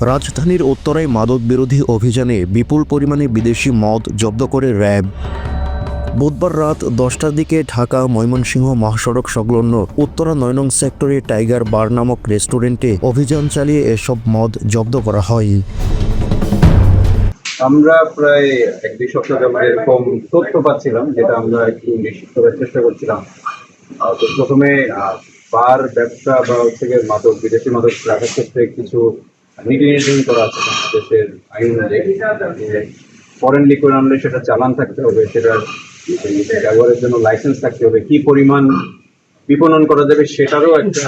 রাজধানীর উত্তরায় মাদক বিরোধী অভিযানে বিপুল পরিমাণে বিদেশি মদ জব্দ করে র্যাব। বুধবার রাত 10টার দিকে ঢাকা ময়মনসিংহ মহাসড়ক সংলগ্ন উত্তরা 9 নং সেক্টরে টাইগার বার নামক রেস্টুরেন্টে অভিযান চালিয়ে এসব মদ জব্দ করা হয়। আমরা প্রায় 1-2 সপ্তাহ যাবত এরকম তথ্য পাচ্ছিলাম, যেটা আমরা একটু নিশ্চিত করার চেষ্টা করছিলাম। তো প্রথমে বার ব্যবসা বা মাদক, বিদেশি মাদক রাখার ক্ষেত্রে কিছু নীতি নির্ধারণ করা আছে দেশের আইন অনুযায়ী। ফরেন লিকুইড আনলে সেটা চালান থাকতে হবে, সেটার ব্যবহারের জন্য লাইসেন্স থাকতে হবে, কি পরিমাণ বিপণন করা যাবে সেটারও একটা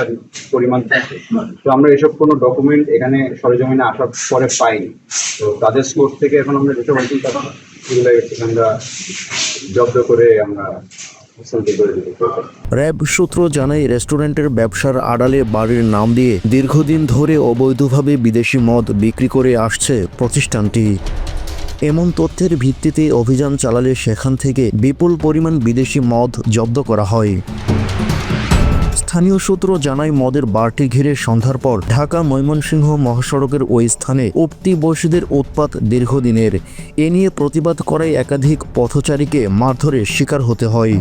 পরিমাণ থাকে। তো আমরা এসব কোনো ডকুমেন্ট এখানে সরেজমিনে আসার পরে পাইনি। তো তাদের সোর্স থেকে এখন আমরা যেটা বলছি আমরা জব্দ করে আমরা র্যাব সূত্র জানায়, রেস্টুরেন্টের ব্যবসার আড়ালে বাড়ির নাম দিয়ে দীর্ঘদিন ধরে অবৈধভাবে বিদেশি মদ বিক্রি করে আসছে প্রতিষ্ঠানটি। এমন তথ্যের ভিত্তিতে অভিযান চালালে সেখান থেকে বিপুল পরিমাণ বিদেশি মদ জব্দ করা হয়। স্থানীয় সূত্র জানায়, মদের বারটি ঘিরে সন্ধ্যার পর ঢাকা ময়মনসিংহ মহাসড়কের ওই স্থানে উঠতি বয়সীদের উৎপাত দীর্ঘদিনের। এ নিয়ে প্রতিবাদ করায় একাধিক পথচারীকে মারধরের শিকার হতে হয়।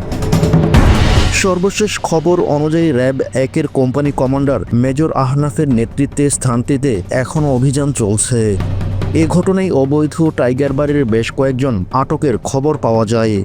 সর্বশেষ খবর অনুযায়ী র্যাব 1-এর কোম্পানি কমান্ডার মেজর আহনাফের নেতৃত্বে স্থানটিতে এখনও অভিযান চলছে। এ ঘটনায় অবৈধ টাইগার বারের বেশ কয়েকজন আটকের খবর পাওয়া যায়।